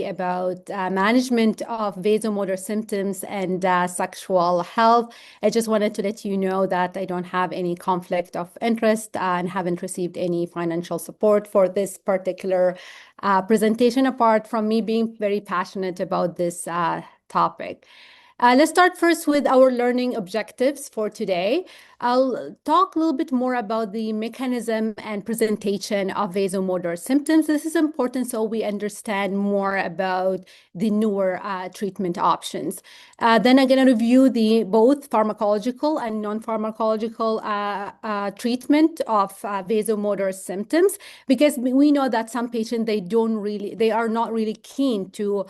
about management of vasomotor symptoms and sexual health. I just wanted to let you know that I don't have any conflict of interest and haven't received any financial support for this particular presentation, apart from me being very passionate about this topic. Let's start first with our learning objectives for today. I'll talk a little bit more about the mechanism and presentation of vasomotor symptoms. This is important so we understand more about the newer treatment options. Then I'm going to review the both pharmacological and non-pharmacological treatment of vasomotor symptoms, because we know that some patients, they are not really keen to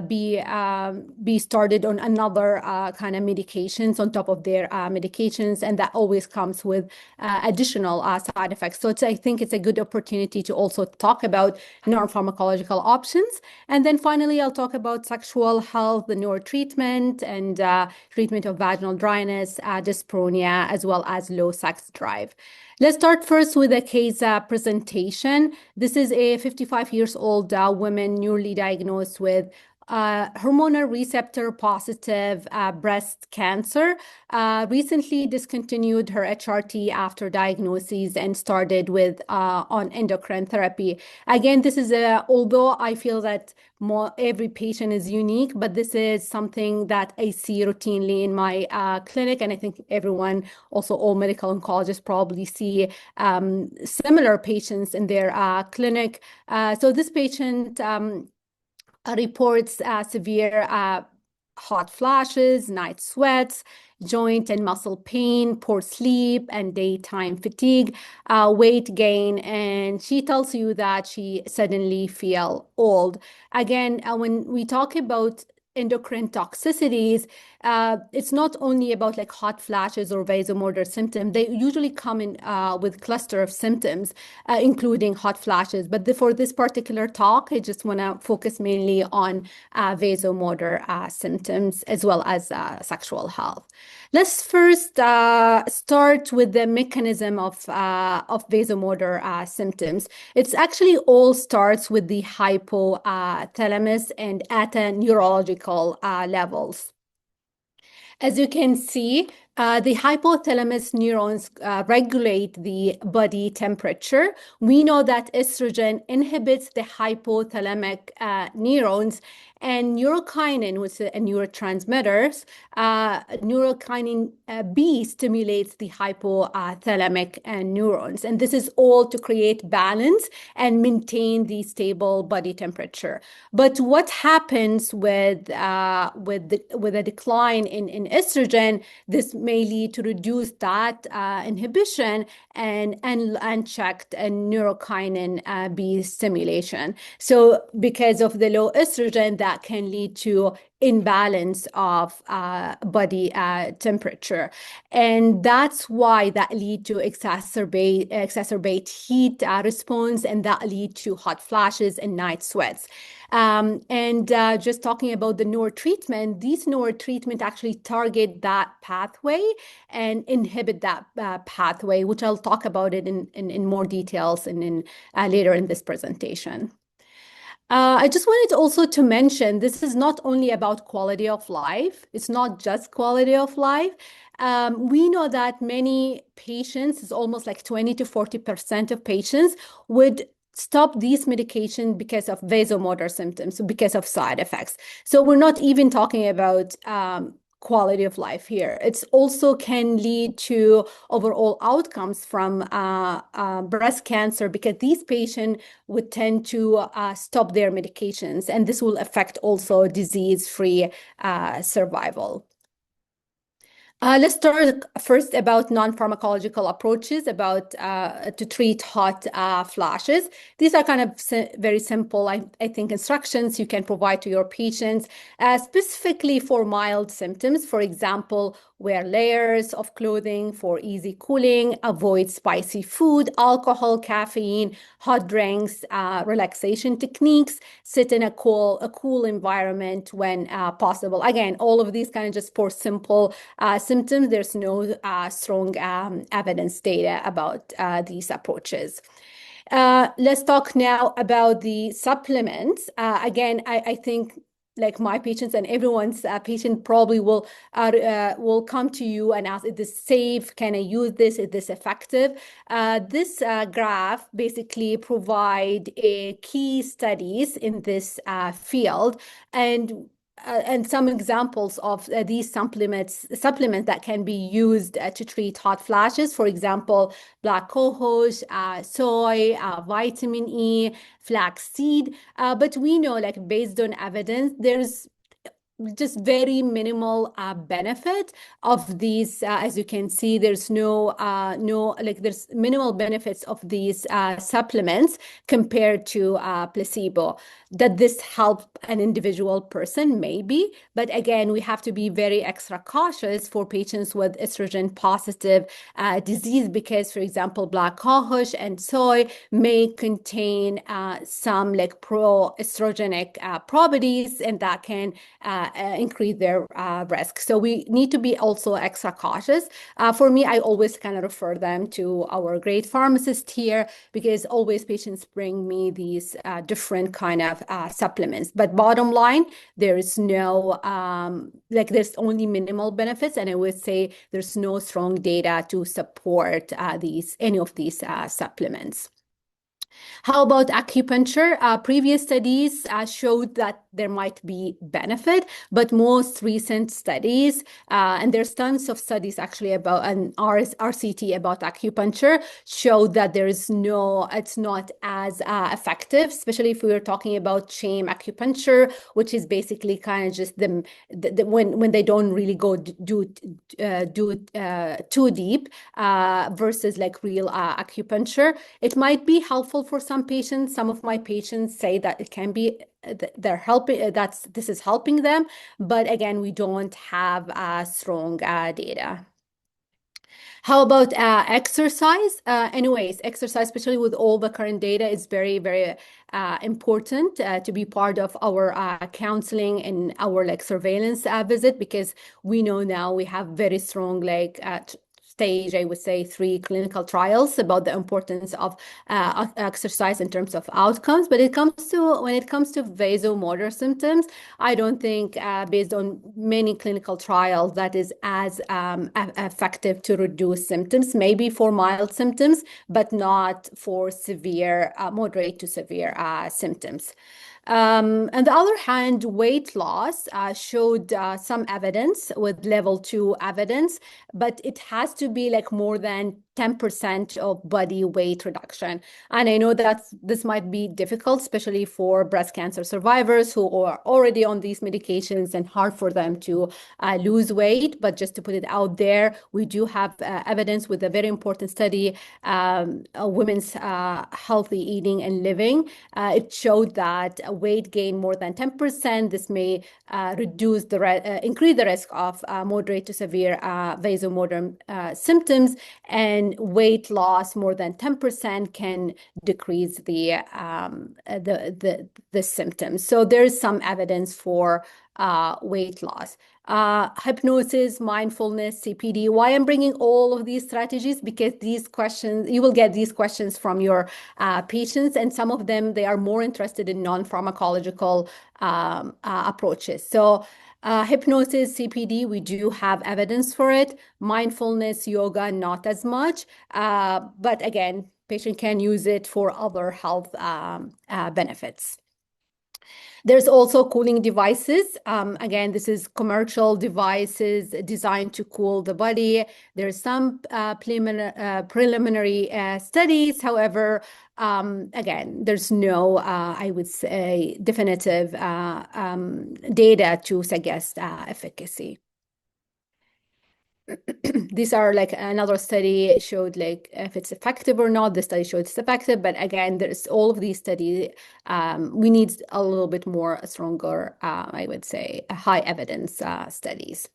be started on another kind of medications on top of their medications, and that always comes with additional side effects. So I think it's a good opportunity to also talk about non-pharmacological options. And then finally, I'll talk about sexual health, the newer treatment, and treatment of vaginal dryness, dyspareunia, as well as low sex drive. Let's start first with a case presentation. This is a 55 years old woman newly diagnosed with hormonal receptor positive breast cancer. Recently discontinued her HRT after diagnosis and started with on endocrine therapy. Again, this is although I feel that every patient is unique, but this is something that I see routinely in my clinic, and I think everyone, also all medical oncologists, probably see similar patients in their clinic. So this patient reports severe hot flashes, night sweats, joint and muscle pain, poor sleep, and daytime fatigue, weight gain, and she tells you that she suddenly feels old. Again, when we talk about endocrine toxicities, it's not only about like hot flashes or vasomotor symptoms. They usually come in with cluster of symptoms, including hot flashes. But for this particular talk, I just want to focus mainly on vasomotor symptoms as well as sexual health. Let's first start with the mechanism of vasomotor symptoms. It's actually all starts with the hypothalamus and at a neurological levels. As you can see, the hypothalamus neurons regulate the body temperature. We know that estrogen inhibits the hypothalamic neurons, and neurokinin, which is a neurotransmitter, neurokinin B stimulates the hypothalamic neurons. And this is all to create balance and maintain the stable body temperature. But what happens with a decline in estrogen, this may lead to reduce that inhibition and unchecked neurokinin B stimulation. So because of the low estrogen, that can lead to imbalance of body temperature, and that's why that lead to exacerbate heat response, and that lead to hot flashes and night sweats. Just talking about the newer treatment, these newer treatment actually target that pathway and inhibit that pathway, which I'll talk about it in more details and later in this presentation. I just wanted also to mention, this is not only about quality of life. It's not just quality of life. We know that many patients, it's almost like 20 to 40% of patients would stop these medications because of vasomotor symptoms, because of side effects. So we're not even talking about quality of life here. It's also can lead to overall outcomes from breast cancer, because these patients would tend to stop their medications, and this will affect also disease-free survival. Let's start first about non-pharmacological approaches about to treat hot flashes. These are kind of very simple, I think, instructions you can provide to your patients, specifically for mild symptoms. For example, wear layers of clothing for easy cooling, avoid spicy food, alcohol, caffeine, hot drinks, relaxation techniques, sit in a cool environment when possible. Again, all of these kind of just for simple symptoms. There's no strong evidence data about these approaches. Let's talk now about the supplements. Again, I think like my patients and everyone's patient probably will come to you and ask, is this safe? Can I use this? Is this effective? This graph basically provide key studies in this field, and some examples of these supplements that can be used to treat hot flashes. For example, black cohosh, soy, vitamin E, flaxseed. But we know, like based on evidence, there's just very minimal benefit of these. As you can see, there's there's minimal benefits of these supplements compared to placebo. That this help an individual person? Maybe, but again, we have to be very extra cautious for patients with estrogen positive disease, because, for example, black cohosh and soy may contain some like pro-estrogenic properties, and that can increase their risk. So we need to be also extra cautious. For me, I always kind of refer them to our great pharmacist here, because always patients bring me these different kind of supplements. But bottom line, there is no, there's only minimal benefits. And I would say there's no strong data to support any of these supplements. How about acupuncture? Previous studies showed that there might be benefit, but most recent studies, and there's tons of studies actually about an RCT about acupuncture, showed that it's not as effective, especially if we were talking about shame acupuncture, which is basically kind of just when they don't really go do too deep, versus like real acupuncture. It might be helpful for some patients. Some of my patients say that it can be, they're helping, this is helping them, but again, we don't have strong data. How about exercise? Anyways, exercise, especially with all the current data, is very, very important to be part of our counseling and our like surveillance visit, because we know now we have very strong stage, I would say 3 clinical trials about the importance of exercise in terms of outcomes. But when it comes to vasomotor symptoms, I don't think, based on many clinical trials, that is as effective to reduce symptoms. Maybe for mild symptoms, but not for severe, moderate to severe symptoms. On the other hand, weight loss showed some evidence with level 2 evidence, but it has to be like more than 10% of body weight reduction. And I know that this might be difficult, especially for breast cancer survivors who are already on these medications and hard for them to lose weight. But just to put it out there, we do have evidence with a very important study, Women's Healthy Eating and Living. It showed that weight gain more than 10%. This may increase the risk of moderate to severe vasomotor symptoms, and weight loss more than 10% can decrease the symptoms. So there is some evidence for weight loss. Hypnosis, mindfulness, CPD. Why I'm bringing all of these strategies? Because these questions, you will get these questions from your patients, and some of them, they are more interested in non-pharmacological approaches. So hypnosis, CPD, we do have evidence for it. Mindfulness, yoga, not as much. But again, patient can use it for other health benefits. There's also cooling devices. Again, this is commercial devices designed to cool the body. There's some preliminary studies. However, again, there's no, I would say, definitive data to suggest efficacy. These are like another study showed like if it's effective or not. The study showed it's effective, but again, there's all of these studies. We need a little bit more stronger, I would say, high evidence studies.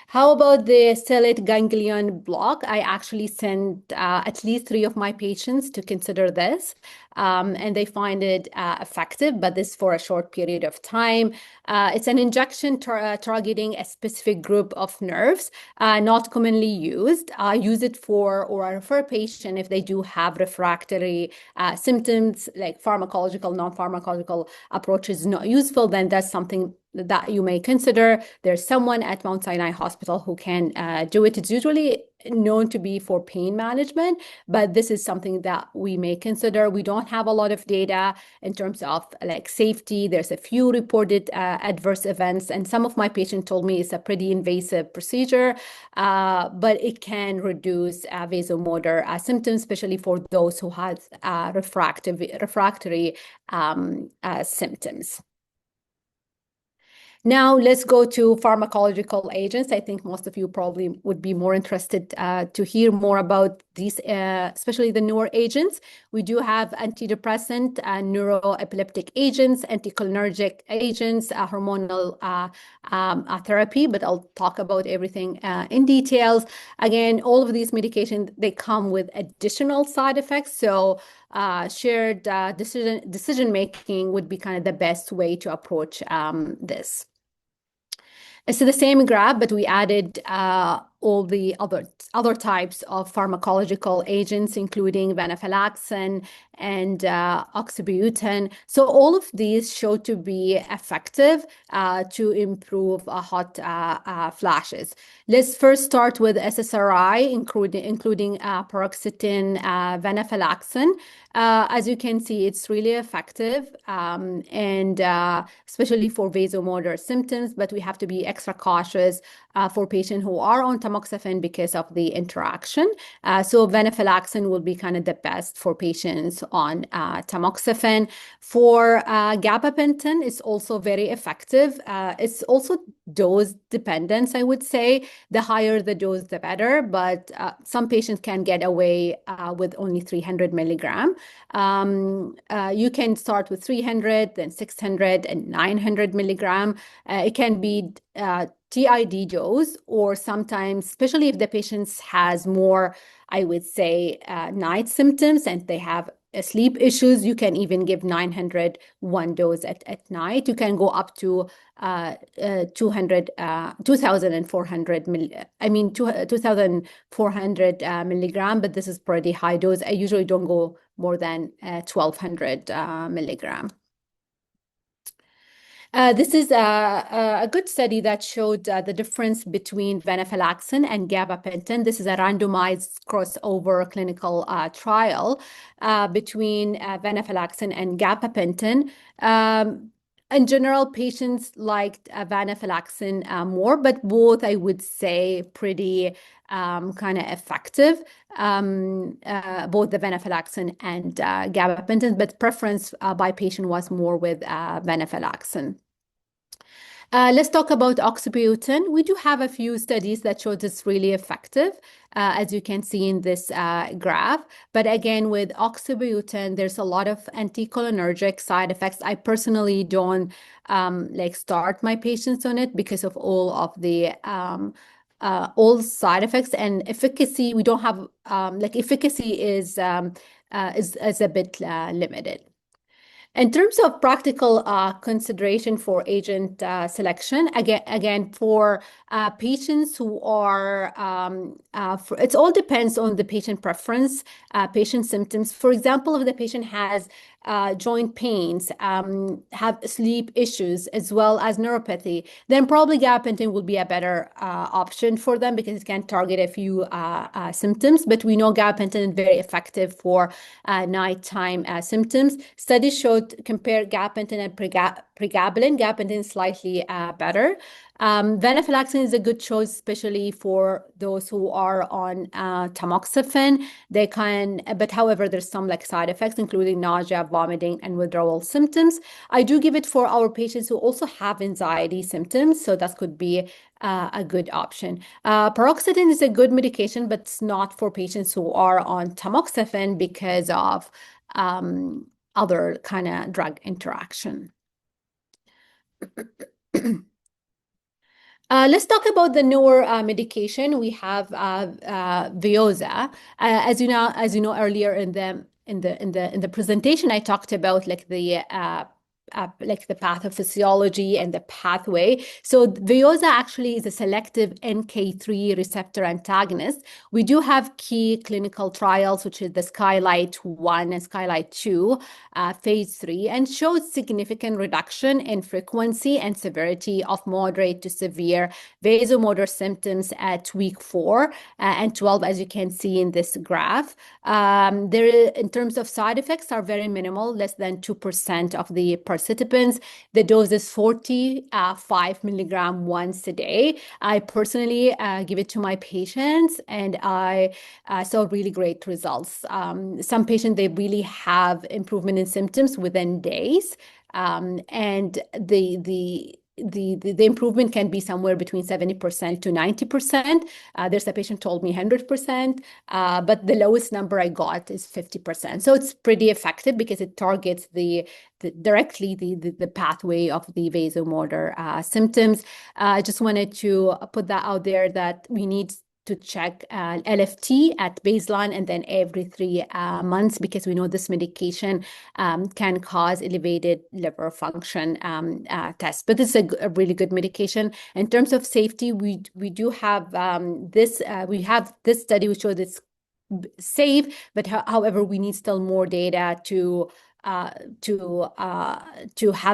How about the stellate ganglion block? I actually sent at least 3 of my patients to consider this, and they find it effective, but this for a short period of time. It's an injection targeting a specific group of nerves, not commonly used. I use it for, or I refer patient if they do have refractory symptoms like pharmacological, non-pharmacological approaches not useful, then that's something that you may consider. There's someone at Mount Sinai Hospital who can do it. It's usually known to be for pain management, but this is something that we may consider. We don't have a lot of data in terms of like safety. There's a few reported adverse events, and some of my patients told me it's a pretty invasive procedure, but it can reduce vasomotor symptoms, especially for those who have refractory symptoms. Now let's go to pharmacological agents. I think most of you probably would be more interested to hear more about these, especially the newer agents. We do have antidepressant, neuroepileptic agents, anticholinergic agents, hormonal therapy, but I'll talk about everything in details. Again, all of these medications, they come with additional side effects. So shared decision making would be kind of the best way to approach this. It's the same graph, but we added all the other types of pharmacological agents, including venlafaxine and oxybutynin. So all of these show to be effective to improve hot flashes. Let's first start with SSRI, including paroxetine, venlafaxine. As you can see, it's really effective, and especially for vasomotor symptoms, but we have to be extra cautious for patients who are on tamoxifen because of the interaction. So venlafaxine will be kind of the best for patients on tamoxifen. For gabapentin, it's also very effective. It's also dose dependence, I would say. The higher the dose, the better, but some patients can get away with only 300 milligram. You can start with 300, then 600 and 900 milligram. It can be TID dose, or sometimes, especially if the patient has more, I would say, night symptoms and they have sleep issues, you can even give 900 one dose at night. You can go up to 2,400 milligram, but this is pretty high dose. I usually don't go more than 1,200 milligram. This is a good study that showed the difference between venlafaxine and gabapentin. This is a randomized crossover clinical trial between venlafaxine and gabapentin. In general, patients liked venlafaxine more, but both, I would say, pretty kind of effective, both the venlafaxine and gabapentin, but preference by patient was more with venlafaxine. Let's talk about oxybutynin. We do have a few studies that show this really effective, as you can see in this graph. But again, with oxybutynin, there's a lot of anticholinergic side effects. I personally don't like start my patients on it because of all of the all side effects and efficacy. We don't have like efficacy is a bit limited. In terms of practical consideration for agent selection, again for patients who are, it all depends on the patient preference, patient symptoms. For example, if the patient has joint pains, have sleep issues, as well as neuropathy, then probably gabapentin will be a better option for them because it can target a few symptoms. But we know gabapentin is very effective for nighttime symptoms. Studies showed compare gabapentin and pregabalin. Gabapentin is slightly better. Venlafaxine is a good choice, especially for those who are on tamoxifen. They can, but however, there's some like side effects, including nausea, vomiting, and withdrawal symptoms. I do give it for our patients who also have anxiety symptoms, so that could be a good option. Paroxetine is a good medication, but it's not for patients who are on tamoxifen because of other kind of drug interaction. Let's talk about the newer medication. We have Veoza. As you know earlier in the presentation, I talked about like the pathophysiology and the pathway. So Veoza actually is a selective NK3 receptor antagonist. We do have key clinical trials, which is the Skylight 1 and Skylight 2, phase 3, and showed significant reduction in frequency and severity of moderate to severe vasomotor symptoms at week 4 and 12, as you can see in this graph. In terms of side effects, are very minimal, less than 2% of the participants. The dose is 45 milligram once a day. I personally give it to my patients, and I saw really great results. Some patients, they really have improvement in symptoms within days, and the improvement can be somewhere between 70% to 90%. There's a patient told me 100%, but the lowest number I got is 50%. So it's pretty effective because it targets directly the pathway of the vasomotor symptoms. I just wanted to put that out there that we need to check LFT at baseline and then every 3 months, because we know this medication can cause elevated liver function tests. But this is a really good medication. In terms of safety, we do have we have this study which shows it's safe, but however, we need still more data to have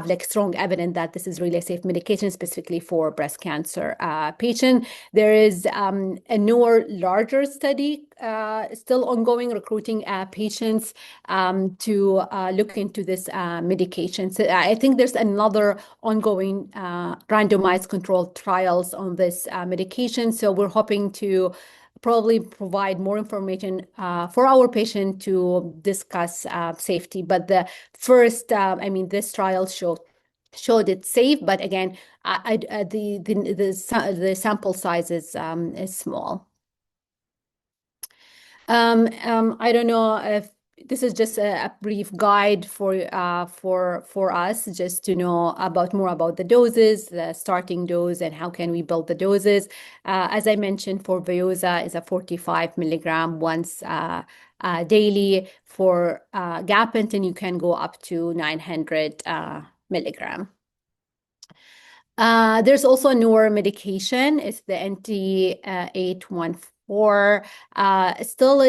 like strong evidence that this is really a safe medication, specifically for breast cancer patient. There is a newer, larger study still ongoing, recruiting patients to look into this medication. So I think there's another ongoing randomized controlled trials on this medication. So we're hoping to probably provide more information for our patient to discuss safety. But the first, this trial showed it's safe, but again, the sample size is small. I don't know if this is just a brief guide for us, just to know more about the doses, the starting dose, and how can we build the doses. As I mentioned, for Veoza is a 45 milligram once daily. For gabapentin, you can go up to 900 milligram. There's also a newer medication. It's the NT814. Still,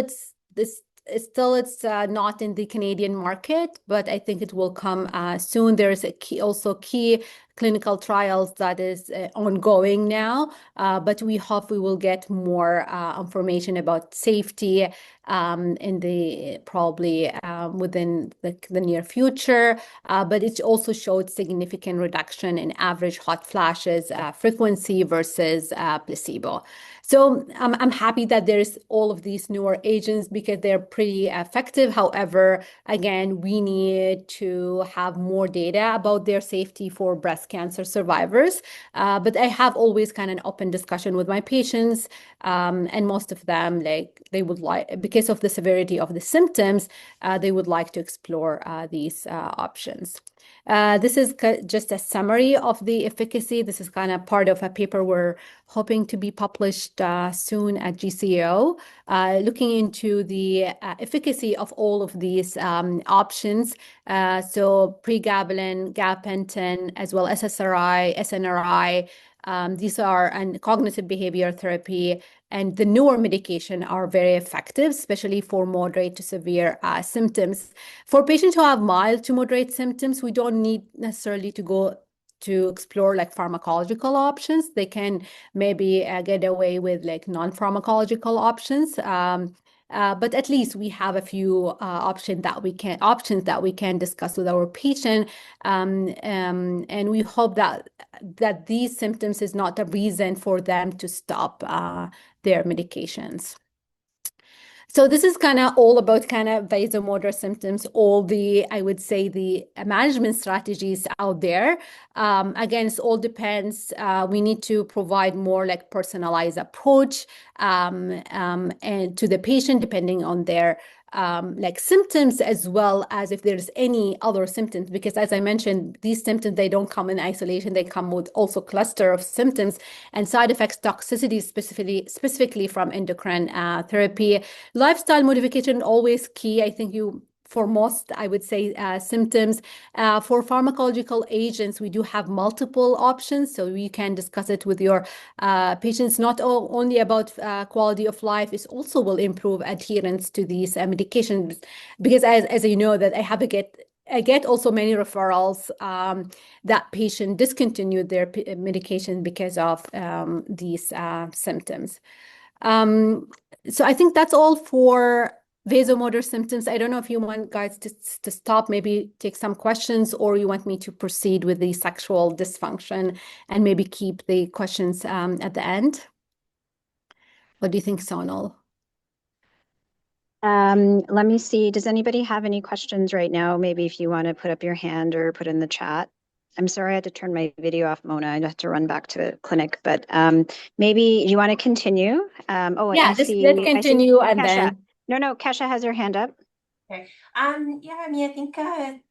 it's not in the Canadian market, but I think it will come soon. There's also key clinical trials that is ongoing now, but we hope we will get more information about safety probably within the near future. But it also showed significant reduction in average hot flashes frequency versus placebo. So I'm happy that there's all of these newer agents because they're pretty effective. However, again, we need to have more data about their safety for breast cancer survivors. But I have always kind of an open discussion with my patients, and most of them, they would like, because of the severity of the symptoms, they would like to explore these options. This is just a summary of the efficacy. This is kind of part of a paper we're hoping to be published soon at GCO, looking into the efficacy of all of these options. So pregabalin, gabapentin, as well as SSRI, SNRI. These are cognitive behavior therapy, and the newer medication are very effective, especially for moderate to severe symptoms. For patients who have mild to moderate symptoms, we don't need necessarily to go to explore like pharmacological options. They can maybe get away with like non-pharmacological options. But at least we have a few options that we can discuss with our patient, and we hope that these symptoms is not a reason for them to stop their medications. So this is kind of all about kind of vasomotor symptoms, I would say the management strategies out there. Again, it all depends. We need to provide more like personalized approach and to the patient, depending on their like symptoms as well as if there's any other symptoms, because as I mentioned, these symptoms, they don't come in isolation, they come with also cluster of symptoms and side effects, toxicity, specifically from endocrine therapy. Lifestyle modification always key. I think for most, I would say, symptoms. For pharmacological agents, we do have multiple options, so you can discuss it with your patients, not only about quality of life, it also will improve adherence to these medications. Because as you know, that I get also many referrals that patient discontinued their medication because of these symptoms. So I think that's all for vasomotor symptoms. I don't know if you want guys to stop, maybe take some questions, or you want me to proceed with the sexual dysfunction and maybe keep the questions at the end. What do you think, Sonal? Let me see. Does anybody have any questions right now? Maybe if you want to put up your hand or put in the chat. I'm sorry I had to turn my video off, Mona. I had to run back to clinic, but maybe you want to continue. Yeah, let's I see continue and Kesha. then. No, Kesha has her hand up. Okay. Yeah, I mean, I think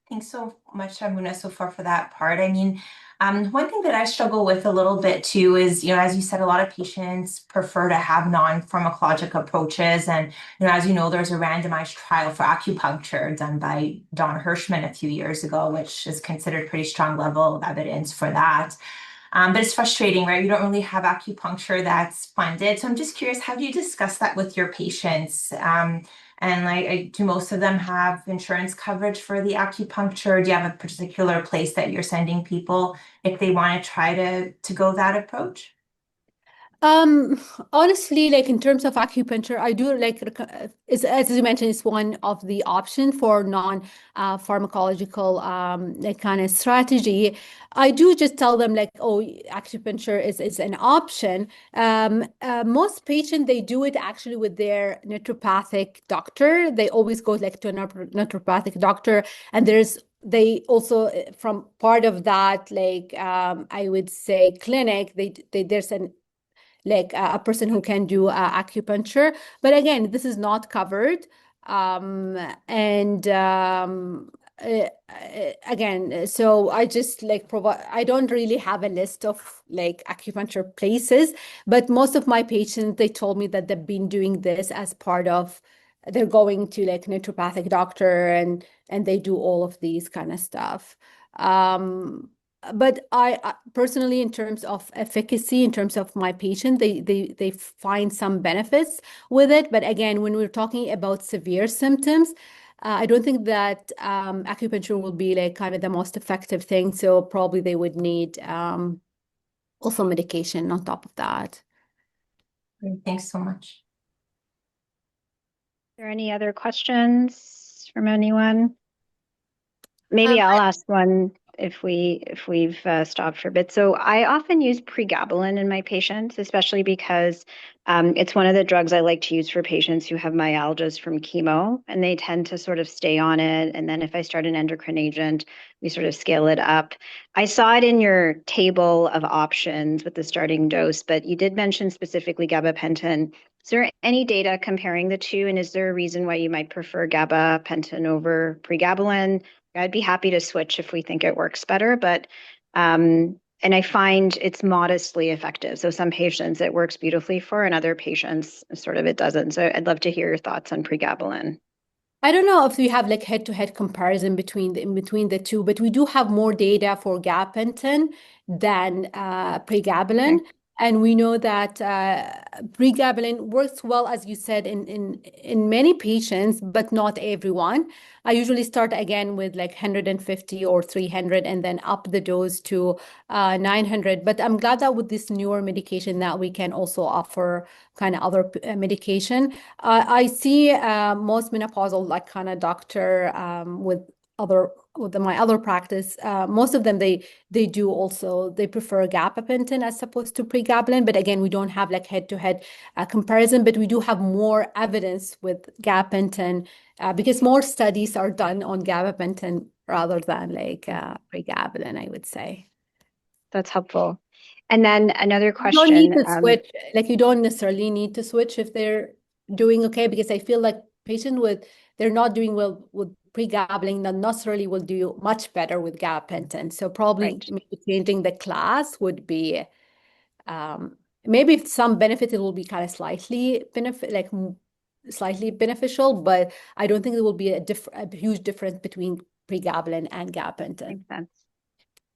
thanks so much, Amuna, so far for that part. I mean, one thing that I struggle with a little bit too is, as you said, a lot of patients prefer to have non-pharmacologic approaches. And, as you know, there's a randomized trial for acupuncture done by Don Hirschman a few years ago, which is considered pretty strong level of evidence for that. But it's frustrating, right? You don't really have acupuncture that's funded. So I'm just curious, how do you discuss that with your patients? And like, do most of them have insurance coverage for the acupuncture? Do you have a particular place that you're sending people if they want to try to go that approach? Honestly, like in terms of acupuncture, I do like, as you mentioned, it's one of the option for non-pharmacological like kind of strategy. I do just tell them like, oh, acupuncture is an option. Most patients, they do it actually with their naturopathic doctor. They always go like to a naturopathic doctor, and they also from part of that, like I would say clinic, there's an like a person who can do acupuncture. But again, this is not covered. And again, so I just like provide, I don't really have a list of like acupuncture places, but most of my patients, they told me that they've been doing this as part of, they're going to like naturopathic doctor and they do all of these kind of stuff. But I personally, in terms of efficacy, in terms of my patient, they find some benefits with it. But again, when we're talking about severe symptoms, I don't think that acupuncture will be like kind of the most effective thing. So probably they would need also medication on top of that. Great. Thanks so much. Are there any other questions from anyone? Maybe I'll ask one if we've stopped for a bit. So I often use pregabalin in my patients, especially because it's one of the drugs I like to use for patients who have myalgias from chemo, and they tend to sort of stay on it. And then if I start an endocrine agent, we sort of scale it up. I saw it in your table of options with the starting dose, but you did mention specifically gabapentin. Is there any data comparing the two, and is there a reason why you might prefer gabapentin over pregabalin? I'd be happy to switch if we think it works better, but and I find it's modestly effective. So some patients it works beautifully for, and other patients sort of it doesn't. So I'd love to hear your thoughts on pregabalin. I don't know if we have like head-to-head comparison between the two, but we do have more data for gabapentin than pregabalin. Okay. And we know that pregabalin works well, as you said, in many patients, but not everyone. I usually start again with like 150 or 300 and then up the dose to 900. But I'm glad that with this newer medication that we can also offer kind of other medication. I see most menopausal like kind of doctor with my other practice, most of them they do also they prefer gabapentin as opposed to pregabalin. But again, we don't have like head-to-head comparison, but we do have more evidence with gabapentin because more studies are done on gabapentin rather than like pregabalin, I would say. That's helpful. And then another You don't need question. to switch, like you don't necessarily need to switch if they're doing okay, because I feel like patient with they're not doing well with pregabalin, not necessarily will do much better with gabapentin. So probably Right. maybe changing the class would be maybe if some benefit, it will be kind of slightly slightly beneficial, but I don't think there will be a huge difference between pregabalin and gabapentin. Makes sense.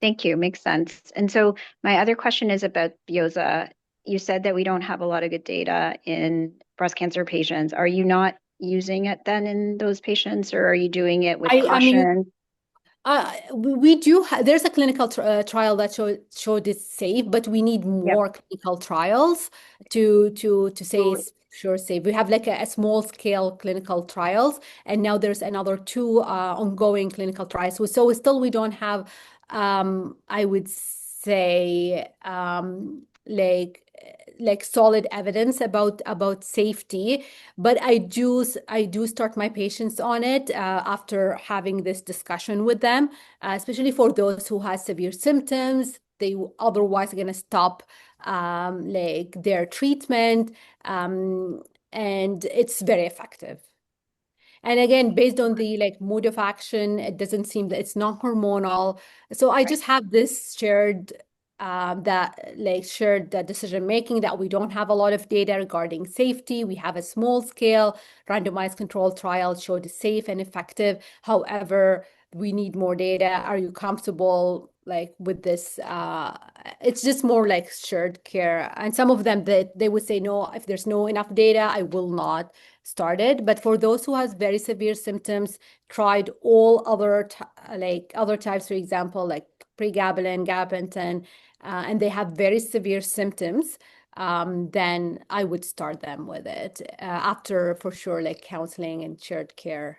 Thank you. Makes sense. And so my other question is about Veozah. You said that we don't have a lot of good data in breast cancer patients. Are you not using it then in those patients, or are you doing it with I mean, caution? we do there's a clinical trial that showed it's safe, but we need more clinical trials to say it's sure safe. We have like a small scale clinical trials, and now there's another 2 ongoing clinical trials. So still we don't have I would say like solid evidence about safety, but I do start my patients on it after having this discussion with them, especially for those who have severe symptoms. They otherwise are going to stop like their treatment, and it's very effective. And again, based on the like mode of action, it doesn't seem that it's non-hormonal. So I just have this shared decision making, that we don't have a lot of data regarding safety. We have a small scale randomized controlled trial showed it's safe and effective. However, we need more data. Are you comfortable like with this? It's just more like shared care. And some of them that they would say, no, if there's no enough data, I will not start it. But for those who has very severe symptoms, tried all other other types, for example, like pregabalin, gabapentin, and they have very severe symptoms, then I would start them with it after, for sure, like counseling and shared care.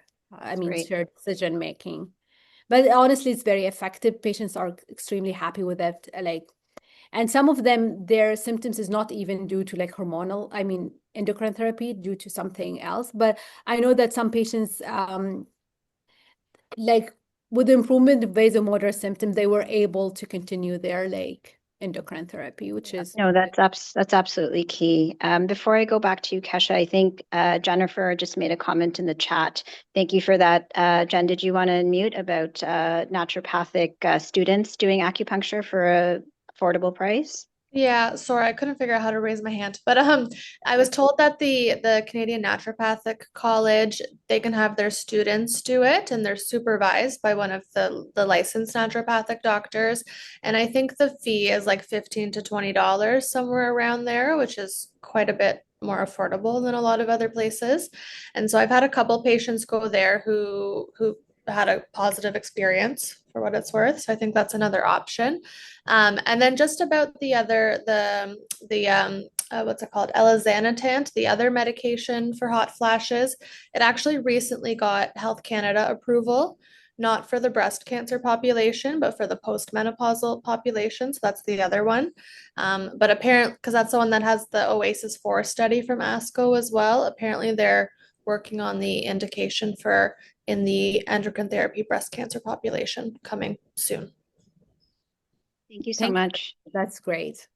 Shared decision making. But honestly, it's very effective. Patients are extremely happy with it. And some of them, their symptoms is not even due to like hormonal, endocrine therapy, due to something else. But I know that some patients, like with the improvement of vasomotor symptoms, they were able to continue their like endocrine therapy, which is no, that's absolutely key. Before I go back to you, Kesha, I think Jennifer just made a comment in the chat. Thank you for that. Jen, did you want to unmute about naturopathic students doing acupuncture for a affordable price? Yeah, sorry, I couldn't figure out how to raise my hand. But I was told that the Canadian Naturopathic College, they can have their students do it, and they're supervised by one of the licensed naturopathic doctors. And I think the fee is like $15 to $20, somewhere around there, which is quite a bit more affordable than a lot of other places. And so I've had a couple patients go there who had a positive experience, for what it's worth. So I think that's another option. And then just about the other, what's it called? Elezanitant, the other medication for hot flashes. It actually recently got Health Canada approval, not for the breast cancer population, but for the postmenopausal population. So that's the other one. But apparently, because that's the one that has the OASIS 4 study from ASCO as well, apparently they're working on the indication for in the endocrine therapy breast cancer population coming soon. Thank you so much. That's great.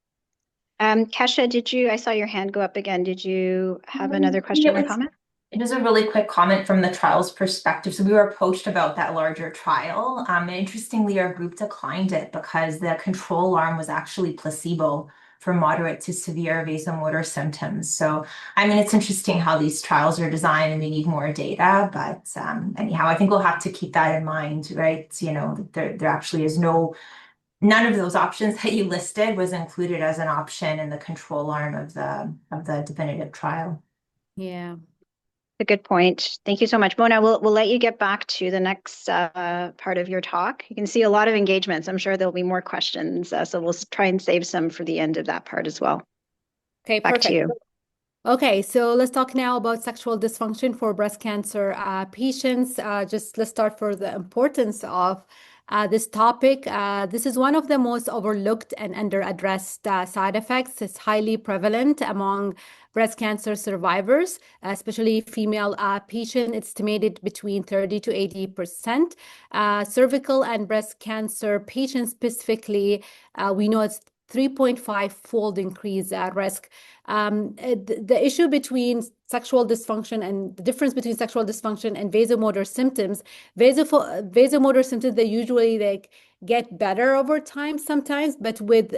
Kesha, I saw your hand go up again. Did you have another question or comment? It is a really quick comment from the trial's perspective. So we were approached about that larger trial. And interestingly, our group declined it because the control arm was actually placebo for moderate to severe vasomotor symptoms. So, it's interesting how these trials are designed, and we need more data. But anyhow, I think we'll have to keep that in mind, right? There actually is none of those options that you listed was included as an option in the control arm of the definitive trial. Yeah. A good point. Thank you so much. Mona, we'll let you get back to the next part of your talk. You can see a lot of engagements. I'm sure there'll be more questions. So we'll try and save some for the end of that part as well. Okay, back perfect. to you. Okay, so let's talk now about sexual dysfunction for breast cancer patients. Let's start for the importance of this topic. This is one of the most overlooked and under-addressed side effects. It's highly prevalent among breast cancer survivors, especially female patients, estimated between 30 to 80%. Cervical and breast cancer patients specifically, we know it's 3.5-fold increase risk. The issue between sexual dysfunction and the difference between sexual dysfunction and vasomotor symptoms. Vasomotor symptoms, they usually like get better over time sometimes, but with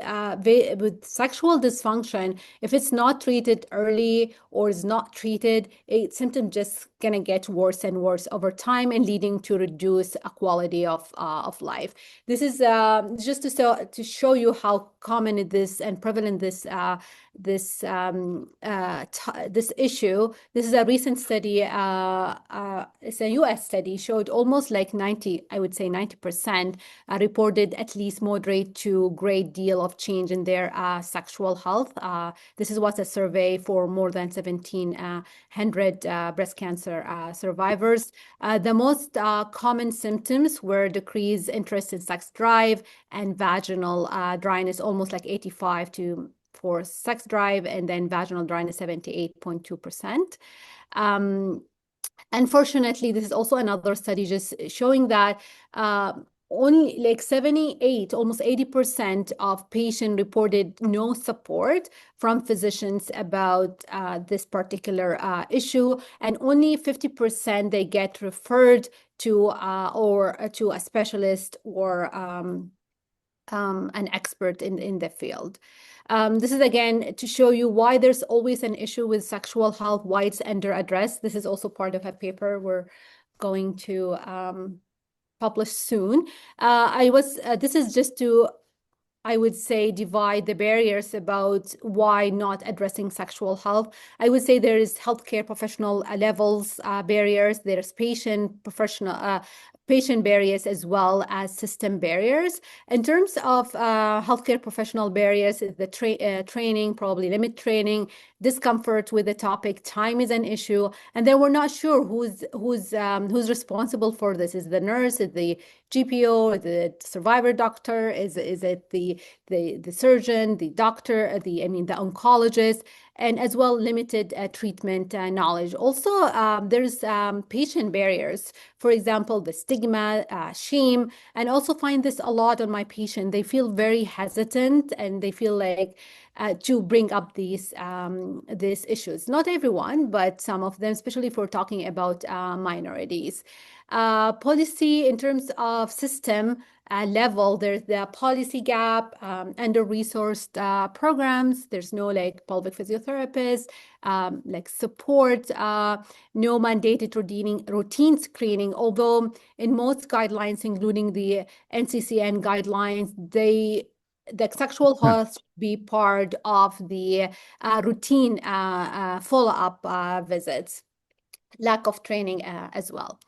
sexual dysfunction, if it's not treated early or is not treated, symptoms just gonna get worse and worse over time and leading to reduced quality of life. This is just to show you how common it is and prevalent this issue. This is a recent study. It's a U.S. study, showed almost like 90% reported at least moderate to great deal of change in their sexual health. This is what's a survey for more than 1,700 breast cancer survivors. The most common symptoms were decreased interest in sex drive and vaginal dryness, almost like 85 to for sex drive, and then vaginal dryness 78.2%. Unfortunately, this is also another study just showing that only like 78, almost 80% of patients reported no support from physicians about this particular issue, and only 50% they get referred to to a specialist or an expert in the field. This is again to show you why there's always an issue with sexual health, why it's under address. This is also part of a paper we're going to publish soon. This is just to, I would say, divide the barriers about why not addressing sexual health. I would say there is healthcare professional levels barriers, there's patient barriers as well as system barriers. In terms of healthcare professional barriers, the training, probably limit training, discomfort with the topic, time is an issue, and then we're not sure who's responsible for this. Is the nurse, is the GPO, the survivor doctor, is it the surgeon, the doctor, the oncologist, and as well limited treatment knowledge. Also, there's patient barriers. For example, the stigma, shame, and also find this a lot on my patient. They feel very hesitant and they feel like to bring up these issues. Not everyone, but some of them, especially if we're talking about minorities. Policy in terms of system level, there's the policy gap, under-resourced programs. There's no like pelvic physiotherapist, like support, no mandated routine screening, although in most guidelines, including the NCCN guidelines, the sexual health should be part of the routine follow-up visits. Lack of training as well.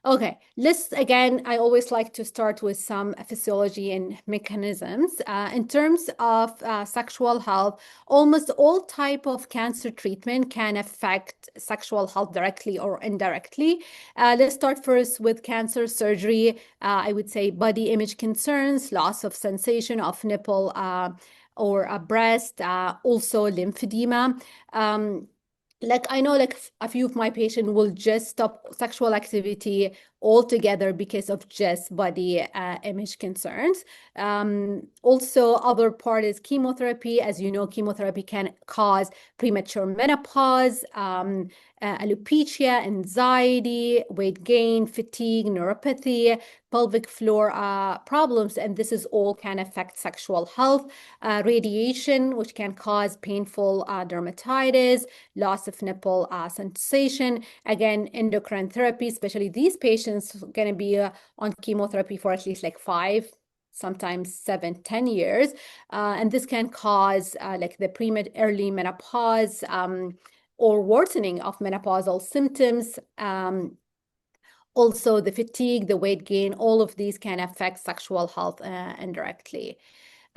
Okay, I always like to start with some physiology and mechanisms. In terms of sexual health, almost all type of cancer treatment can affect sexual health directly or indirectly. Let's start first with cancer surgery. I would say body image concerns, loss of sensation of nipple or a breast, also lymphedema. Like I know like a few of my patients will just stop sexual activity altogether because of just body image concerns. Also, other part is chemotherapy. As you know, chemotherapy can cause premature menopause, alopecia, anxiety, weight gain, fatigue, neuropathy, pelvic floor problems, and this is all can affect sexual health. Radiation, which can cause painful dermatitis, loss of nipple sensation. Again, endocrine therapy, especially these patients going to be on chemotherapy for at least like 5, sometimes 7, 10 years. And this can cause like the early menopause or worsening of menopausal symptoms. Also, the fatigue, the weight gain, all of these can affect sexual health indirectly.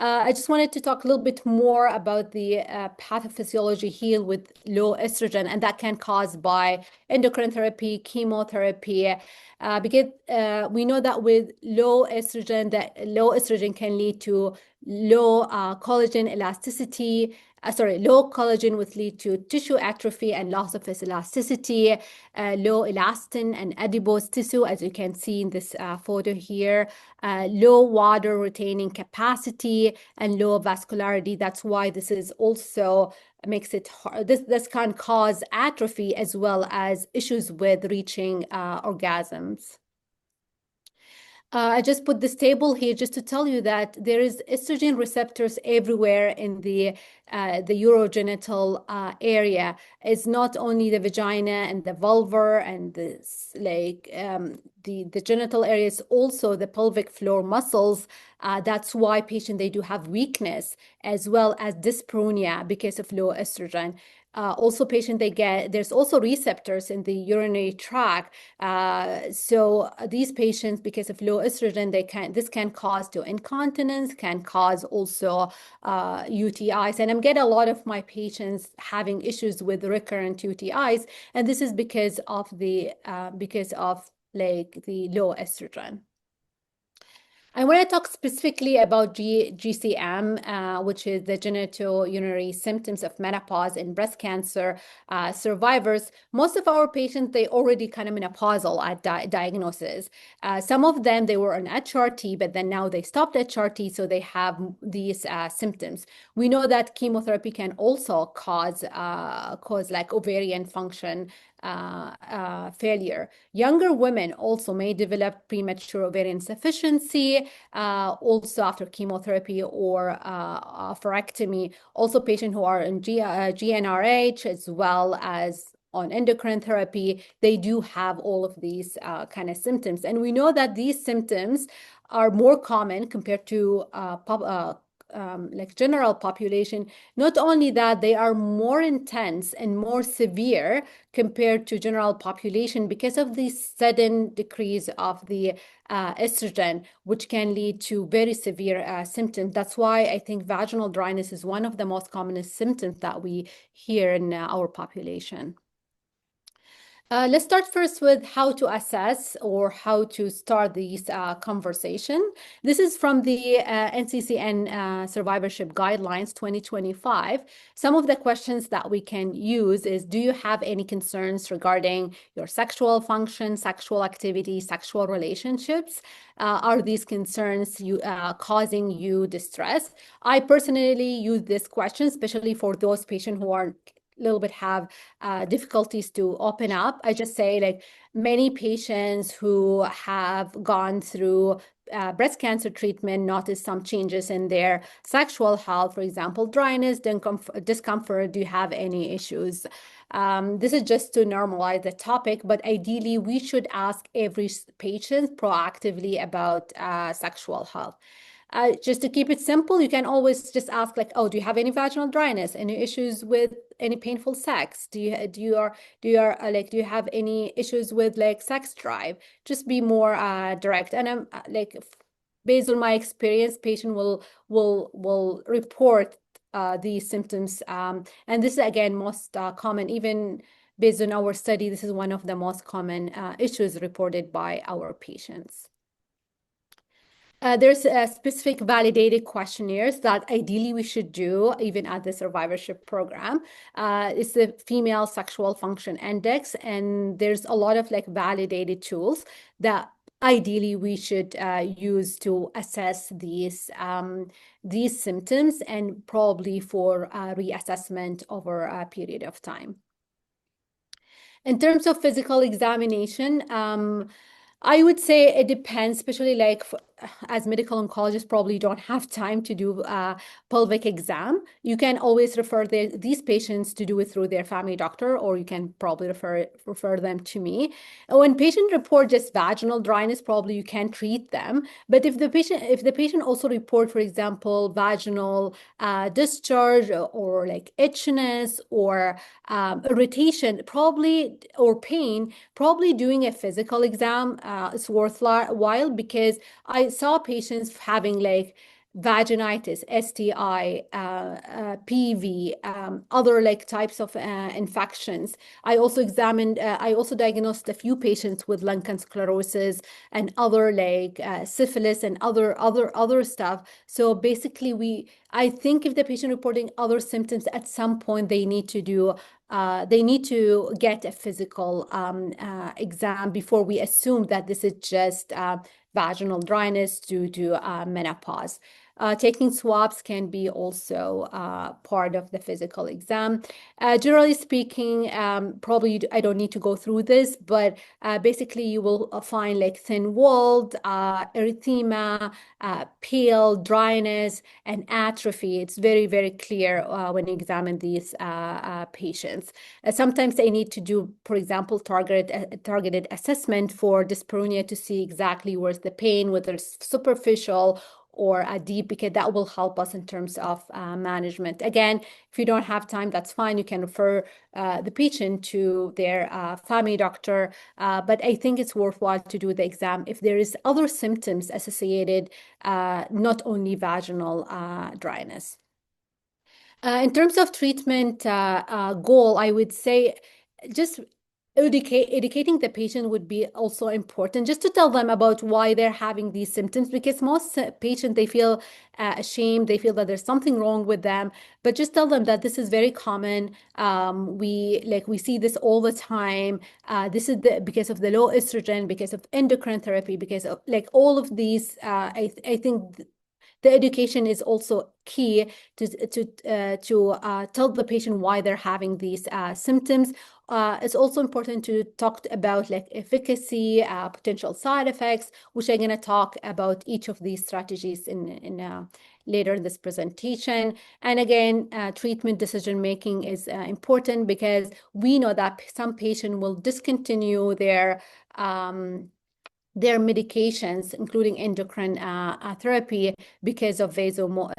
I just wanted to talk a little bit more about the pathophysiology here with low estrogen, and that can cause by endocrine therapy, chemotherapy, because we know that with low estrogen can lead to low collagen elasticity, low collagen would lead to tissue atrophy and loss of its elasticity, low elastin and adipose tissue, as you can see in this photo here, low water retaining capacity, and low vascularity. That's why this is also makes it hard. This can cause atrophy as well as issues with reaching orgasms. I just put this table here just to tell you that there is estrogen receptors everywhere in the urogenital area. It's not only the vagina and the vulva and the genital areas, also the pelvic floor muscles. That's why patients, they do have weakness as well as dyspareunia because of low estrogen. Also patient, there's also receptors in the urinary tract. So these patients, because of low estrogen, this can cause to incontinence, can cause also UTIs. And I'm getting a lot of my patients having issues with recurrent UTIs. And this is because of the low estrogen. I want to talk specifically about GCM, which is the genitourinary symptoms of menopause in breast cancer survivors. Most of our patients, they already kind of menopausal at diagnosis. Some of them, they were on HRT, but then now they stopped HRT, so they have these symptoms. We know that chemotherapy can also cause like ovarian function failure. Younger women also may develop premature ovarian insufficiency, also after chemotherapy or oophorectomy. Also patients who are in GnRH as well as on endocrine therapy, they do have all of these kind of symptoms. And we know that these symptoms are more common compared to like general population. Not only that, they are more intense and more severe compared to general population because of the sudden decrease of the estrogen, which can lead to very severe symptoms. That's why I think vaginal dryness is one of the most common symptoms that we hear in our population. Let's start first with how to assess or how to start this conversation. This is from the NCCN Survivorship Guidelines 2025. Some of the questions that we can use is, do you have any concerns regarding your sexual function, sexual activity, sexual relationships? Are these concerns causing you distress? I personally use this question, especially for those patients who are little bit have difficulties to open up. I just say, like, many patients who have gone through breast cancer treatment notice some changes in their sexual health, for example, dryness, discomfort. Do you have any issues? This is just to normalize the topic, but ideally we should ask every patient proactively about sexual health. Just to keep it simple, you can always just ask, like, oh, do you have any vaginal dryness, any issues with any painful sex? Do you have any issues with like sex drive? Just be more direct. And I'm based on my experience, patient will report these symptoms. And this is again most common, even based on our study. This is one of the most common issues reported by our patients. There's specific validated questionnaires that ideally we should do even at the survivorship program. It's the Female Sexual Function Index, and there's a lot of like validated tools that ideally we should use to assess these symptoms and probably for reassessment over a period of time. In terms of physical examination, I would say it depends, especially like as medical oncologists probably don't have time to do pelvic exam. You can always refer these patients to do it through their family doctor, or you can probably refer them to me. When patient report just vaginal dryness, probably you can treat them. But if the patient also report, for example, vaginal discharge or like itchiness or irritation, probably, or pain, probably doing a physical exam is worthwhile, because I saw patients having like vaginitis, STI, PV, other like types of infections. I also diagnosed a few patients with lung cancer, sclerosis, and other like syphilis and other stuff. So basically, I think if the patient reporting other symptoms, at some point they need to get a physical exam before we assume that this is just vaginal dryness due to menopause. Taking swabs can be also part of the physical exam. Generally speaking, probably I don't need to go through this, but basically you will find like thin-walled, erythema, pale, dryness, and atrophy. It's very, very clear when you examine these patients. Sometimes they need to do, for example, targeted assessment for dyspareunia to see exactly where's the pain, whether it's superficial or deep, because that will help us in terms of management. Again, if you don't have time, that's fine. You can refer the patient to their family doctor. But I think it's worthwhile to do the exam if there is other symptoms associated, not only vaginal dryness. In terms of treatment goal, I would say just educating the patient would be also important, just to tell them about why they're having these symptoms, because most patients, they feel ashamed, they feel that there's something wrong with them, but just tell them that this is very common. We see this all the time. This is because of the low estrogen, because of endocrine therapy, because of like all of these. I think the education is also key to tell the patient why they're having these symptoms. It's also important to talk about like efficacy, potential side effects, which I'm going to talk about each of these strategies in later in this presentation. And again, treatment decision making is important, because we know that some patients will discontinue their medications, including endocrine therapy, because of vaginal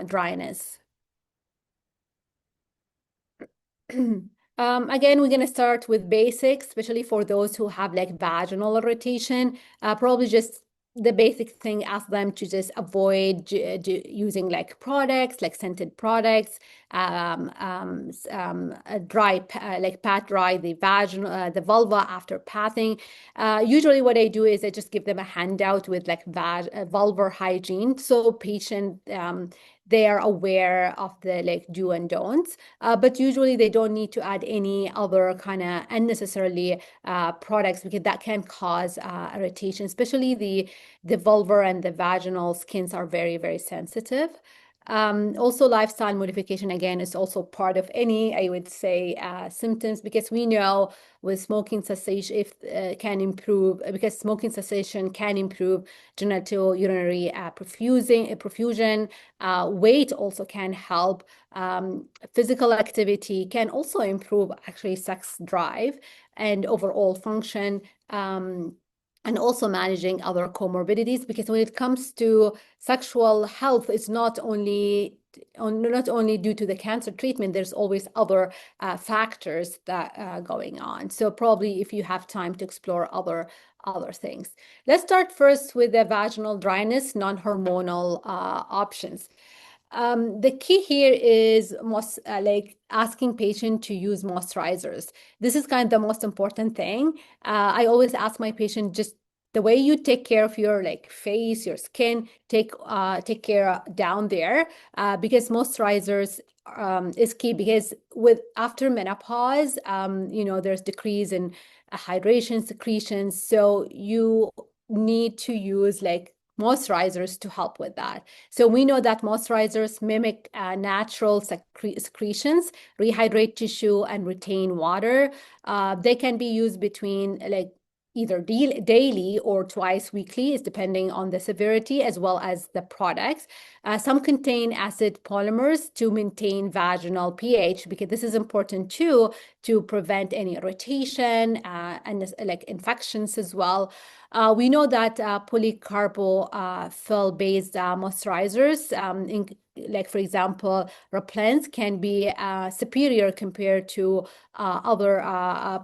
dryness. Again, we're going to start with basics, especially for those who have like vaginal irritation. Probably just the basic thing, ask them to just avoid using like products, like scented products, pat dry the vulva after pathing. Usually what I do is I just give them a handout with like vulvar hygiene, so patient they are aware of the like do and don'ts, but usually they don't need to add any other kind of unnecessarily products, because that can cause irritation, especially the vulvar and the vaginal skins are very, very sensitive. Also, lifestyle modification, again, is also part of any, I would say, symptoms, because we know with smoking cessation can improve, because smoking cessation can improve genitourinary perfusion. Weight also can help. Physical activity can also improve actually sex drive and overall function. And also managing other comorbidities, because when it comes to sexual health, it's not only due to the cancer treatment, there's always other factors that going on. So probably if you have time to explore other things. Let's start first with the vaginal dryness, non-hormonal options. The key here is like asking patient to use moisturizers. This is kind of the most important thing. I always ask my patient, just the way you take care of your like face, your skin, take care down there, because moisturizers is key, because after menopause, there's decrease in hydration secretions, so you need to use like moisturizers to help with that. So we know that moisturizers mimic natural secretions, rehydrate tissue, and retain water. They can be used between like either daily or twice weekly, is depending on the severity as well as the products. Some contain acid polymers to maintain vaginal pH, because this is important too, to prevent any irritation and like infections as well. We know that polycarbophil-based moisturizers, like for example, Repellents, can be superior compared to other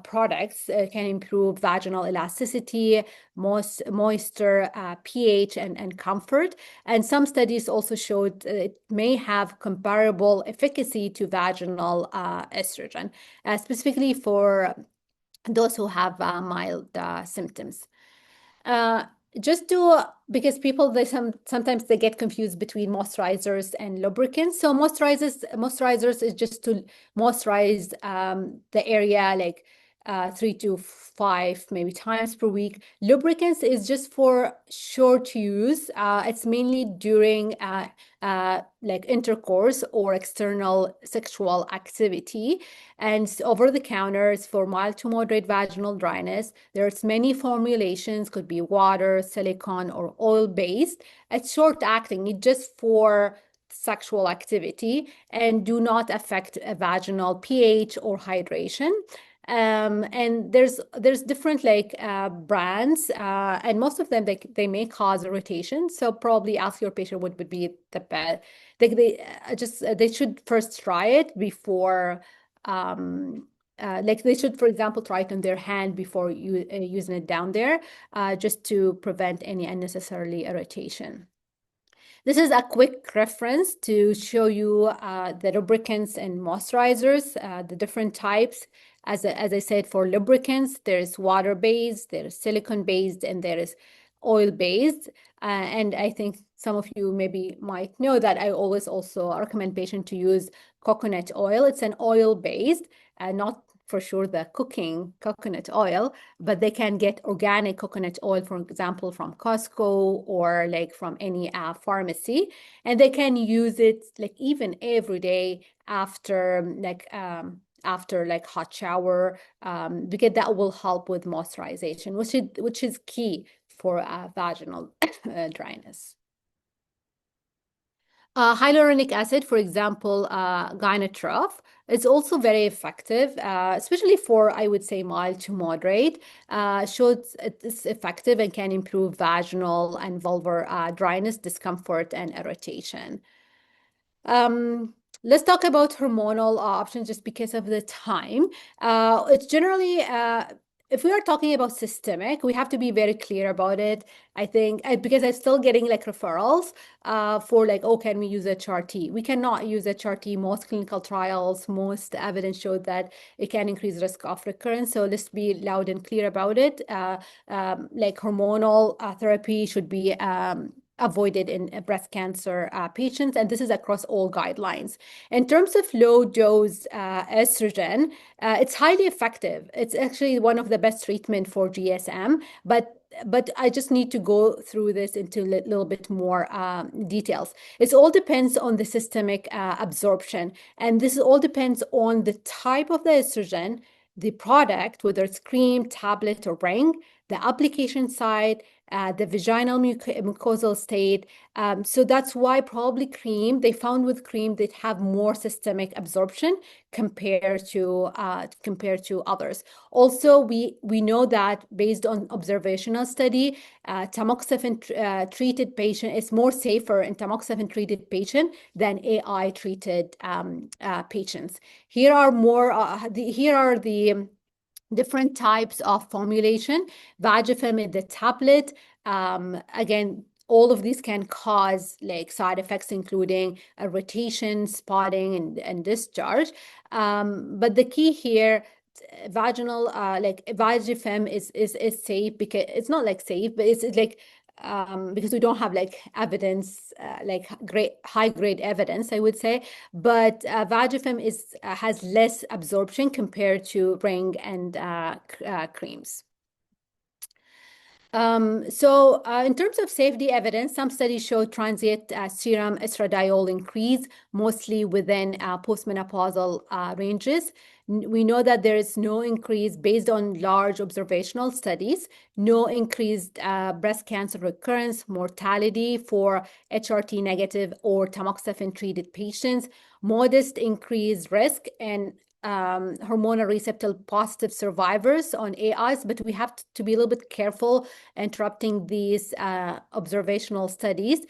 products. Can improve vaginal elasticity, moisture, pH, and comfort. And some studies also showed it may have comparable efficacy to vaginal estrogen, specifically for those who have mild symptoms. Because people sometimes they get confused between moisturizers and lubricants. So moisturizers is just to moisturize the area like 3 to 5 maybe times per week. Lubricants is just for short use. It's mainly during like intercourse or external sexual activity, and over the counter is for mild to moderate vaginal dryness. There's many formulations, could be water, silicone, or oil-based. It's short acting, it's just for sexual activity and do not affect a vaginal pH or hydration. And there's different like brands, and most of them they may cause irritation. So probably ask your patient what would be the best. They should first try it before. Like they should, for example, try it on their hand before using it down there, just to prevent any unnecessarily irritation. This is a quick reference to show you the lubricants and moisturizers, the different types. As I said, for lubricants, there's water-based, there's silicone-based, and there is oil-based. And I think some of you maybe might know that I always also recommend patients to use coconut oil. It's an oil-based, not for sure the cooking coconut oil, but they can get organic coconut oil, for example, from Costco or like from any pharmacy, and they can use it like even every day after like hot shower, because that will help with moisturization, which is key for vaginal dryness. Hyaluronic acid, for example, Gynotrop, it's also very effective, especially for, I would say, mild to moderate. Shows it's effective and can improve vaginal and vulvar dryness, discomfort, and irritation. Let's talk about hormonal options just because of the time. It's generally, if we are talking about systemic, we have to be very clear about it. I think because I'm still getting like referrals for like, oh, can we use HRT? We cannot use HRT. Most clinical trials, most evidence showed that it can increase risk of recurrence. So let's be loud and clear about it. Like hormonal therapy should be avoided in breast cancer patients, and this is across all guidelines. In terms of low dose estrogen, it's highly effective. It's actually one of the best treatment for GSM, but I just need to go through this into a little bit more details. It all depends on the systemic absorption, and this all depends on the type of the estrogen, the product, whether it's cream, tablet, or ring, the application site, the vaginal mucosal state. So that's why probably cream, they found with cream that have more systemic absorption compared to others. Also, we know that based on observational study, tamoxifen treated patient is more safer in tamoxifen treated patient than AI treated patients. Here are the different types of formulation. Vagifem in the tablet. Again, all of these can cause like side effects, including irritation, spotting, and discharge. But the key here, vaginal, like Vagifem is safe, because it's not like safe, but it's like because we don't have like evidence, like high grade evidence, I would say. But Vagifem has less absorption compared to ring and creams. So in terms of safety evidence, some studies show transient serum estradiol increase, mostly within postmenopausal ranges. We know that there is no increase based on large observational studies, no increased breast cancer recurrence, mortality for HRT negative or tamoxifen treated patients, modest increased risk, and hormonal receptor positive survivors on AIs, but we have to be a little bit careful interrupting these observational studies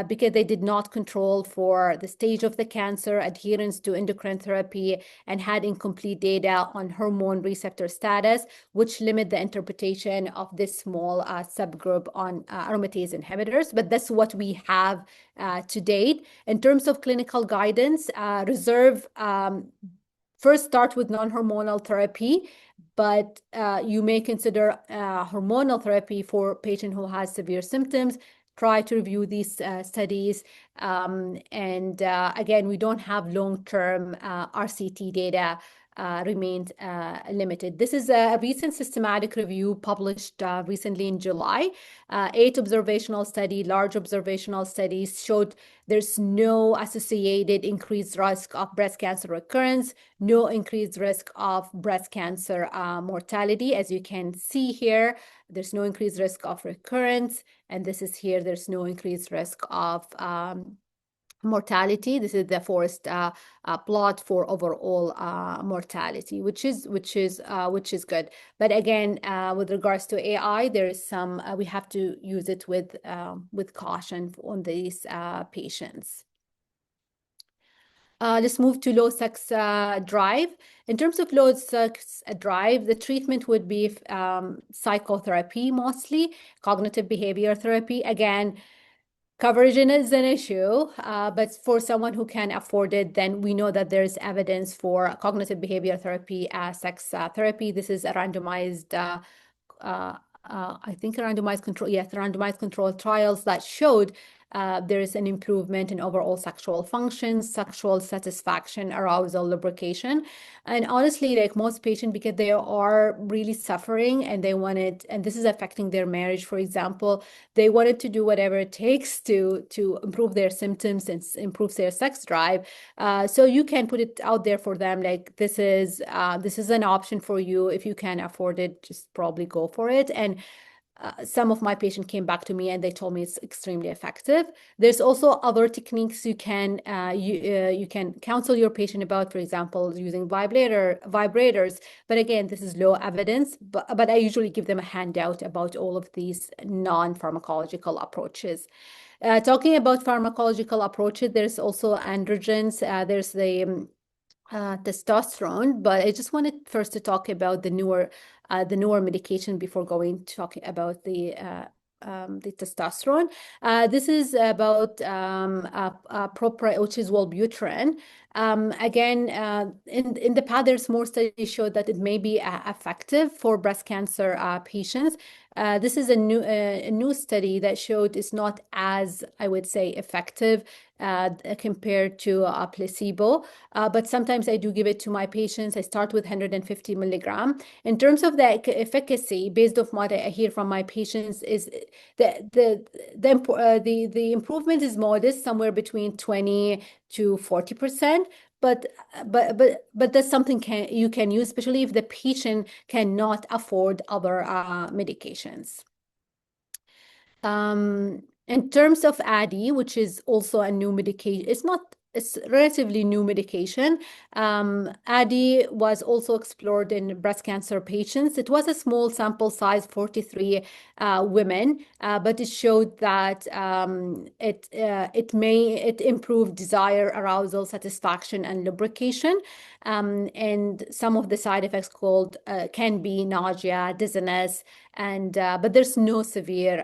because they did not control for the stage of the cancer, adherence to endocrine therapy, and had incomplete data on hormone receptor status, which limit the interpretation of this small subgroup on aromatase inhibitors. But that's what we have to date. In terms of clinical guidance, reserve first start with non-hormonal therapy, but you may consider hormonal therapy for a patient who has severe symptoms. Try to review these studies. Again, we don't have long-term RCT data, remained limited. This is a recent systematic review published recently in July. 8 observational study, large observational studies showed there's no associated increased risk of breast cancer recurrence, no increased risk of breast cancer mortality. As you can see here, there's no increased risk of recurrence. And this is here, there's no increased risk of mortality. This is the forest plot for overall mortality, which is good. But again, with regards to AI, there is some we have to use it with caution on these patients. Let's move to low sex drive. In terms of low sex drive, the treatment would be psychotherapy, mostly cognitive behavior therapy. Again, coverage is an issue, but for someone who can afford it, then we know that there's evidence for cognitive behavior therapy as sex therapy. This is a randomized, I think randomized control trials that showed there is an improvement in overall sexual function, sexual satisfaction, arousal, lubrication. And honestly, like most patients, because they are really suffering and they wanted, and this is affecting their marriage, for example, they wanted to do whatever it takes to improve their symptoms and improve their sex drive. So you can put it out there for them, like this is an option for you. If you can afford it, just probably go for it. And some of my patients came back to me and they told me it's extremely effective. There's also other techniques you can counsel your patient about, for example, using vibrators. But again, this is low evidence, but I usually give them a handout about all of these non-pharmacological approaches. Talking about pharmacological approaches, there's also androgens. There's the testosterone, but I just wanted first to talk about the newer medication before going to talk about the testosterone. This is about which is Wellbutrin. Again, in the past, there's more studies show that it may be effective for breast cancer patients. This is a new study that showed it's not as, I would say, effective compared to a placebo. But sometimes I do give it to my patients. I start with 150 milligram. In terms of the efficacy, based on what I hear from my patients, is the improvement is modest, somewhere between 20 to 40%. But that's something you can use, especially if the patient cannot afford other medications. In terms of ADI, which is also a new medication, it's relatively new medication. ADI was also explored in breast cancer patients. It was a small sample size, 43 women, but it showed that it improved desire, arousal, satisfaction, and lubrication. And some of the side effects can be nausea, dizziness, but there's no severe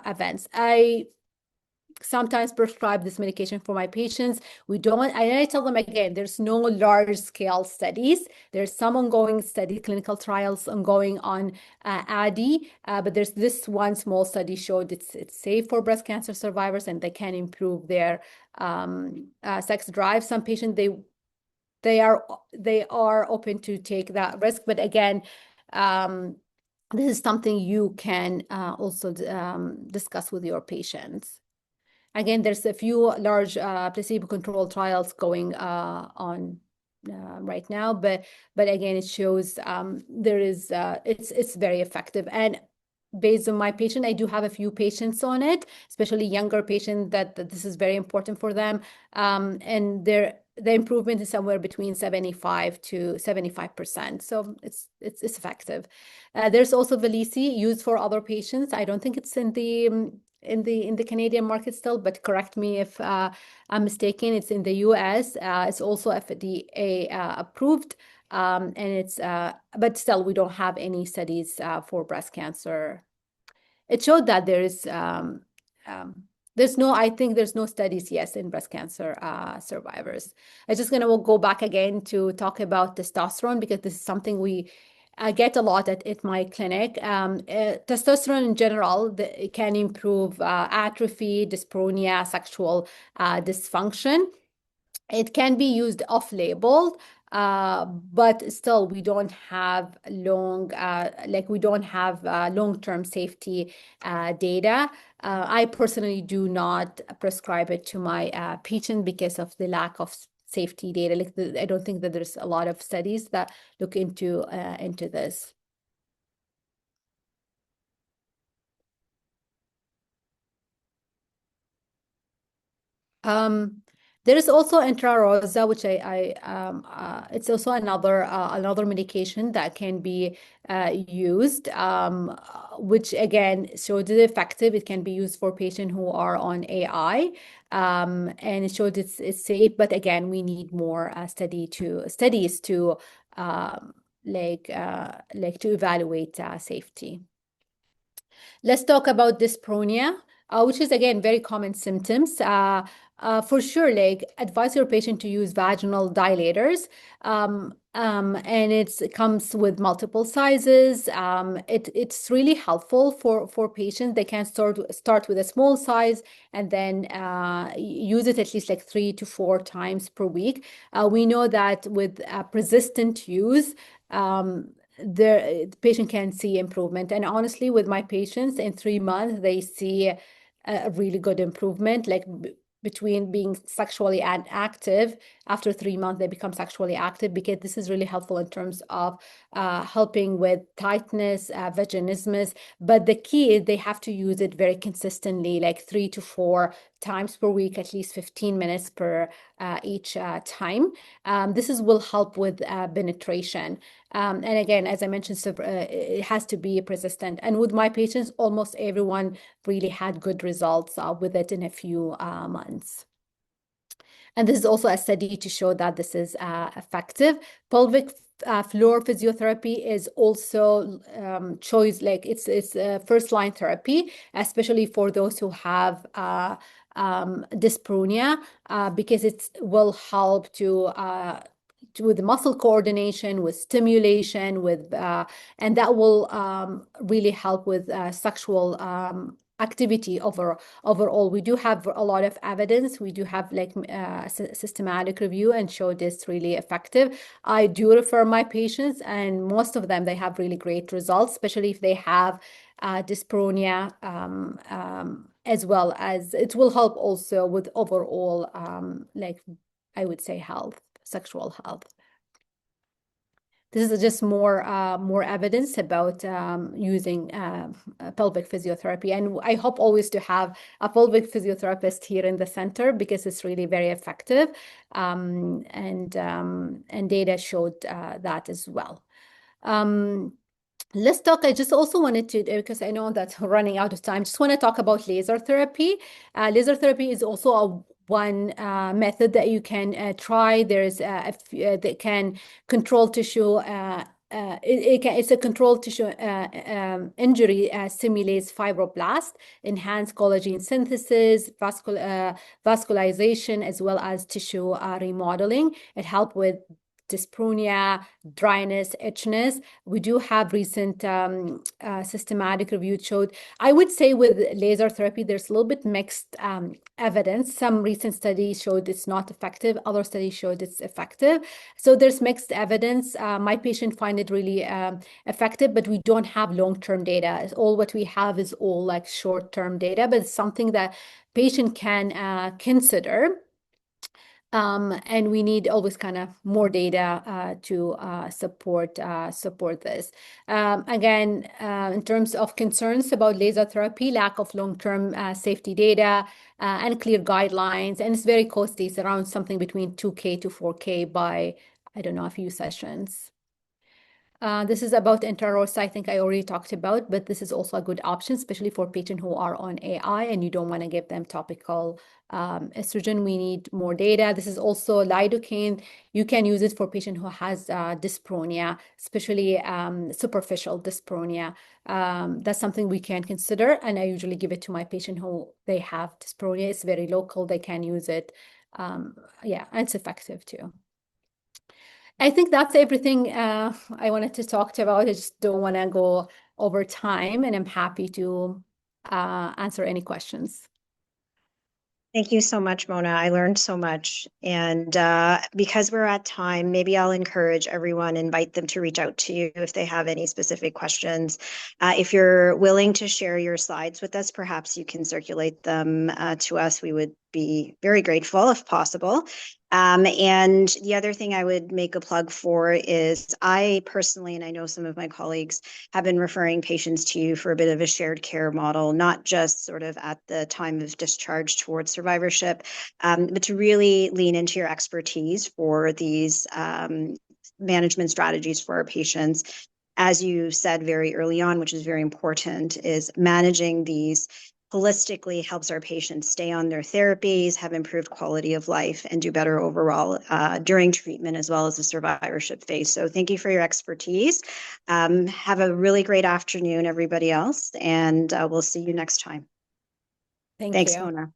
events. I sometimes prescribe this medication for my patients. I tell them again, there's no large scale studies. There's some ongoing clinical trials ongoing on ADI, but there's this one small study showed it's safe for breast cancer survivors and they can improve their sex drive. Some patients, they are open to take that risk, but again, this is something you can also discuss with your patients. Again, there's a few large placebo-controlled trials going on right now, but again, it shows it's very effective. And based on my patient. I do have a few patients on it, especially younger patients that this is very important for them. And the improvement is somewhere between 75 to 75%. So it's effective. There's also Velisi used for other patients. I don't think it's in the Canadian market still, but correct me if I'm mistaken. It's in the US. It's also FDA approved. And it's but still we don't have any studies for breast cancer. It showed that I think there's no studies, yes, in breast cancer survivors. I'm just gonna go back again to talk about testosterone because this is something we get a lot at my clinic. Testosterone in general, it can improve atrophy, dyspareunia, sexual dysfunction. It can be used off-label, but still we don't have long-term safety data. I personally do not prescribe it to my patient because of the lack of safety data. I don't think that there's a lot of studies that look into this. There is also Intra-Rosa, which it's also another medication that can be used, which again shows it effective. It can be used for patients who are on AI, and it showed it's safe. But again, we need more studies to to evaluate safety. Let's talk about dyspareunia, which is again very common symptoms. For sure, advise your patient to use vaginal dilators, and it comes with multiple sizes. It's really helpful for patients. They can start with a small size and then use it at least 3 to 4 times per week. We know that with persistent use, the patient can see improvement. And honestly, with my patients in 3 months, they see a really good improvement, between being sexually active. After 3 months, they become sexually active because this is really helpful in terms of helping with tightness, vaginismus. But the key is they have to use it very consistently, 3 to 4 times per week, at least 15 minutes per each time. This will help with penetration. And again, as I mentioned, it has to be persistent. And with my patients, almost everyone really had good results with it in a few months. And this is also a study to show that this is effective. Pelvic floor physiotherapy is also choice, it's first-line therapy, especially for those who have dyspareunia, because it will help with muscle coordination, with stimulation, and that will really help with sexual activity overall. We do have a lot of evidence. We do have systematic review and show this really effective. I do refer my patients, and most of them, they have really great results, especially if they have dyspareunia, as well as it will help also with overall, I would say sexual health. This is just more evidence about using pelvic physiotherapy. And I hope always to have a pelvic physiotherapist here in the center because it's really very effective. And data showed that as well. Let's talk. I just also wanted to, because I know that we're running out of time, just want to talk about laser therapy. Laser therapy is also one method that you can try. There's that can control tissue. It's a controlled tissue injury, simulates fibroblast, enhance collagen synthesis, vascularization, as well as tissue remodeling. It helps with dyspareunia, dryness, itchiness. We do have recent systematic review showed. I would say with laser therapy, there's a little bit mixed evidence. Some recent studies showed it's not effective. Other studies showed it's effective. So there's mixed evidence. My patient find it really effective, but we don't have long-term data. All what we have is all short-term data, but it's something that patient can consider. And we need always kind of more data to support this. Again, in terms of concerns about laser therapy, lack of long-term safety data and clear guidelines, and it's very costly. It's around something between 2K to 4K by, I don't know, a few sessions. This is about intraoral. I think I already talked about, but this is also a good option, especially for patients who are on AI and you don't want to give them topical estrogen. We need more data. This is also lidocaine. You can use it for patient who has dyspareunia, especially superficial dyspareunia. That's something we can consider, and I usually give it to my patient who they have dyspareunia. It's very local. They can use it. Yeah, and it's effective too. I think that's everything I wanted to talk about. I just don't want to go over time, and I'm happy to answer any questions. Thank you so much, Mona. I learned so much. And because we're at time, maybe I'll encourage everyone, invite them to reach out to you if they have any specific questions. If you're willing to share your slides with us, perhaps you can circulate them to us. We would be very grateful if possible. And the other thing I would make a plug for is I personally, and I know some of my colleagues, have been referring patients to you for a bit of a shared care model, not just sort of at the time of discharge towards survivorship, but to really lean into your expertise for these management strategies for our patients. As you said very early on, which is very important, is managing these holistically helps our patients stay on their therapies, have improved quality of life, and do better overall during treatment as well as the survivorship phase. So thank you for your expertise. Have a really great afternoon, everybody else, and we'll see you next time. Thanks, Mona.